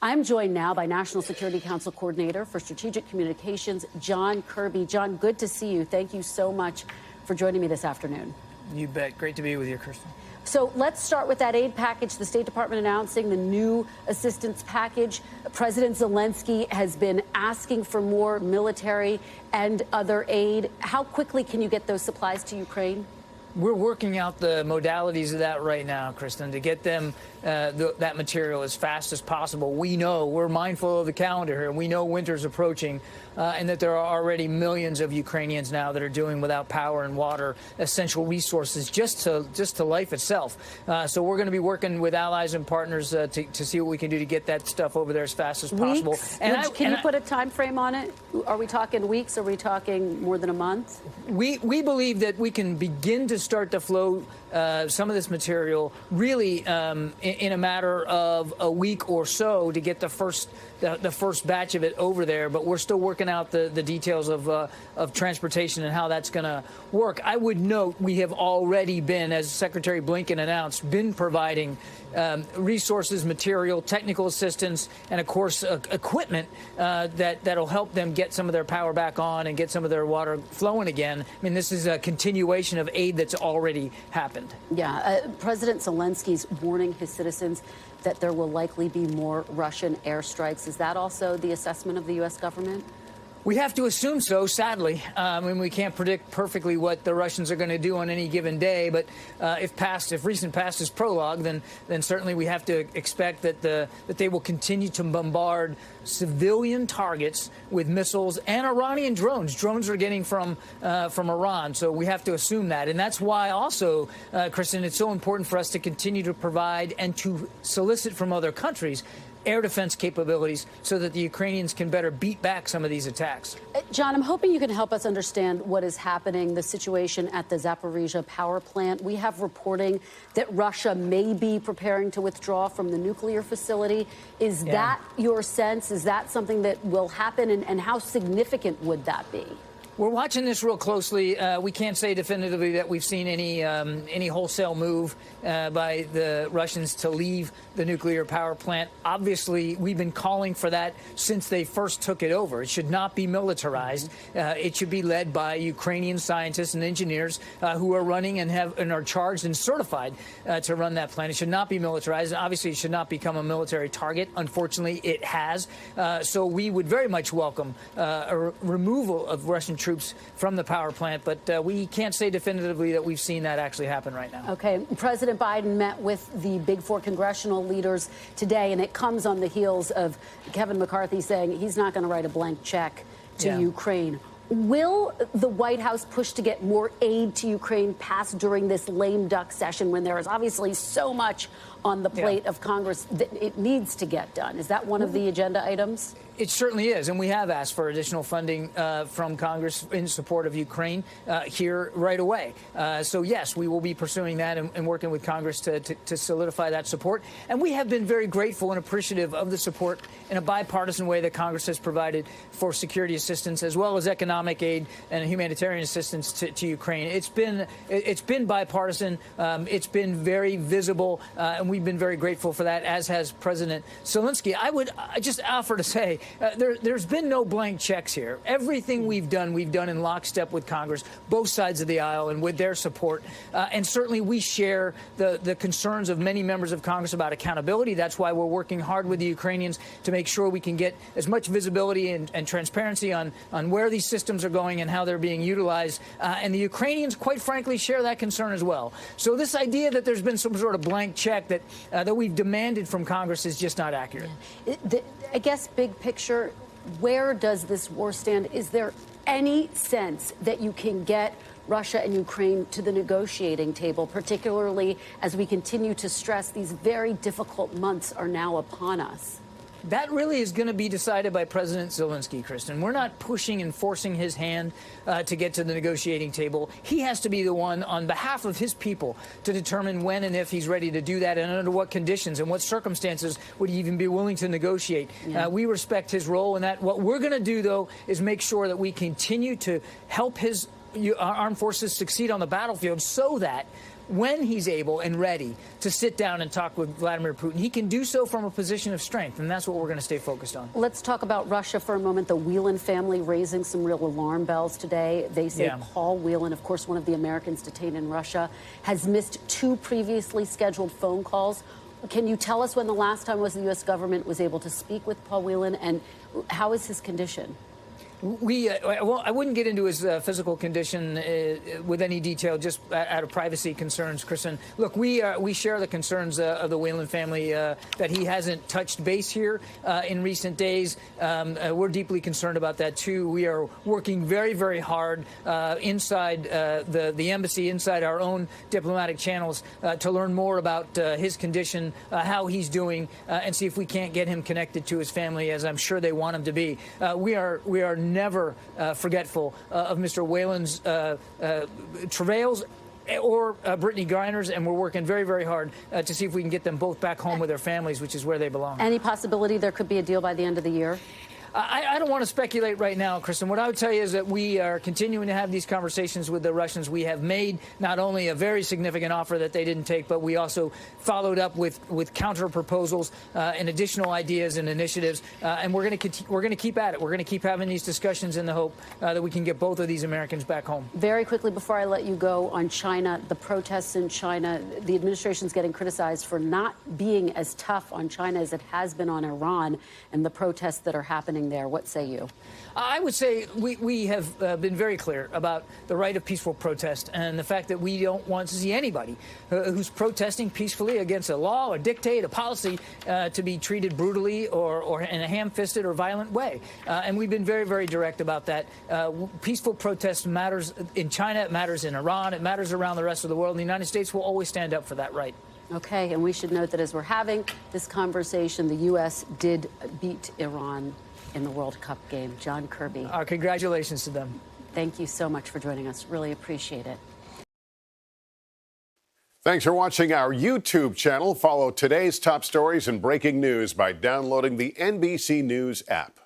I'm joined now by National Security Council Coordinator for Strategic Communications, John Kirby. John, good to see you. Thank you so much for joining me this afternoon. You bet. Great to be with you, Kristen. So let's start with that aid package. The State Department announcing the new assistance package. President Zelensky has been asking for more military and other aid. How quickly can you get those supplies to Ukraine? We're working out the modalities of that right now, Kristen, to get them that material as fast as possible. We know, we're mindful of the calendar here, and we know winter's approaching, and that there are already millions of Ukrainians now that are doing without power and water, essential resources just to life itself. So we're going to be working with allies and partners to see what we can do to get that stuff over there as fast as possible. And can you put a time frame on it? Are we talking weeks? Are we talking more than a month? We believe that we can begin to start to flow some of this material really in a matter of a week or so to get the first batch of it over there. But we're still working out the details of transportation and how that's going to work. I would note we have already been, as Secretary Blinken announced, been providing resources, material, technical assistance, and of course equipment that'll help them get some of their power back on and get some of their water flowing again. I mean, this is a continuation of aid that's already happened. Yeah, President Zelensky's warning his citizens that there will likely be more Russian airstrikes. Is that also the assessment of the U.S. government? We have to assume so, sadly. I mean, we can't predict perfectly what the Russians are going to do on any given day. But if recent past is prologue, then certainly we have to expect that they will continue to bombard civilian targets with missiles and Iranian drones. Drones are getting from Iran, so we have to assume that. And that's why also, Kristen, it's so important for us to continue to provide and to solicit from other countries air defense capabilities so that the Ukrainians can better beat back some of these attacks. John, I'm hoping you can help us understand what is happening, the situation at the Zaporizhzhia power plant. We have reporting that Russia may be preparing to withdraw from the nuclear facility. Is that your sense? Is that something that will happen? And how significant would that be? We're watching this real closely. We can't say definitively that we've seen any wholesale move by the Russians to leave the nuclear power plant. Obviously, we've been calling for that since they first took it over. It should not be militarized. It should be led by Ukrainian scientists and engineers who are running and are charged and certified to run that plant. It should not be militarized. Obviously, it should not become a military target. Unfortunately, it has. So we would very much welcome a removal of Russian troops from the power plant, but we can't say definitively that we've seen that actually happen right now. Okay. President Biden met with the Big Four congressional leaders today, and it comes on the heels of Kevin McCarthy saying he's not going to write a blank check to Ukraine. Will the White House push to get more aid to Ukraine pass during this lame duck session when there is obviously so much on the plate of Congress that it needs to get done? Is that one of the agenda items? It certainly is, and we have asked for additional funding from Congress in support of Ukraine here right away. So, yes, we will be pursuing that and working with Congress to solidify that support. And we have been very grateful and appreciative of the support in a bipartisan way that Congress has provided for security assistance as well as economic aid and humanitarian assistance to Ukraine. It's been bipartisan. It's been very visible, and we've been very grateful for that, as has President Zelensky. I just offer to say, there's been no blank checks here. Everything we've done in lockstep with Congress, both sides of the aisle, and with their support. And certainly we share the concerns of many members of Congress about accountability. That's why we're working hard with the Ukrainians to make sure we can get as much visibility and transparency on where these systems are going and how they're being utilized. And the Ukrainians, quite frankly, share that concern as well. So this idea that there's been some sort of blank check that we've demanded from Congress is just not accurate. I guess big picture, where does this war stand? Is there any sense that you can get Russia and Ukraine to the negotiating table, particularly as we continue to stress these very difficult months are now upon us? That really is going to be decided by President Zelensky, Kristen. We're not pushing and forcing his hand to get to the negotiating table. He has to be the one on behalf of his people to determine when and if he's ready to do that and under what conditions and what circumstances would he even be willing to negotiate. We respect his role in that. What we're going to do, though, is make sure that we continue to help his armed forces succeed on the battlefield so that when he's able and ready to sit down and talk with Vladimir Putin, he can do so from a position of strength, and that's what we're going to stay focused on. Let's talk about Russia for a moment. The Whelan family raising some real alarm bells today. They say Paul Whelan, of course, one of the Americans detained in Russia, has missed 2 previously scheduled phone calls. Can you tell us when the last time was the U.S. government was able to speak with Paul Whelan, and how is his condition? Well, I wouldn't get into his physical condition with any detail, just out of privacy concerns, Kristen. Look, we share the concerns of the Whelan family that he hasn't touched base here in recent days. We're deeply concerned about that, too. We are working very, very hard inside the embassy, inside our own diplomatic channels, to learn more about his condition, how he's doing, and see if we can't get him connected to his family, as I'm sure they want him to be. We are never forgetful of Mr. Whelan's travails or Brittany Griner's, and we're working very, very hard to see if we can get them both back home with their families, which is where they belong. Any possibility there could be a deal by the end of the year? I don't want to speculate right now, Kristen. What I would tell you is that we are continuing to have these conversations with the Russians. We have made not only a very significant offer that they didn't take, but we also followed up with counter proposals and additional ideas and initiatives. And we're going to keep at it. We're going to keep having these discussions in the hope that we can get both of these Americans back home. Very quickly, before I let you go, on China, the protests in China, the administration's getting criticized for not being as tough on China as it has been on Iran, and the protests that are happening there. What say you? I would say we have been very clear about the right of peaceful protest and the fact that we don't want to see anybody who's protesting peacefully against a law, a dictate, a policy to be treated brutally or in a ham-fisted or violent way. And we've been very, very direct about that. Peaceful protest matters in China. It matters in Iran. It matters around the rest of the world. And the United States will always stand up for that right. Okay, and we should note that as we're having this conversation, the U.S. did beat Iran in the World Cup game. John Kirby. Our congratulations to them. Thank you so much for joining us. Really appreciate it. Thanks for watching our YouTube channel. Follow today's top stories and breaking news by downloading the NBC News app.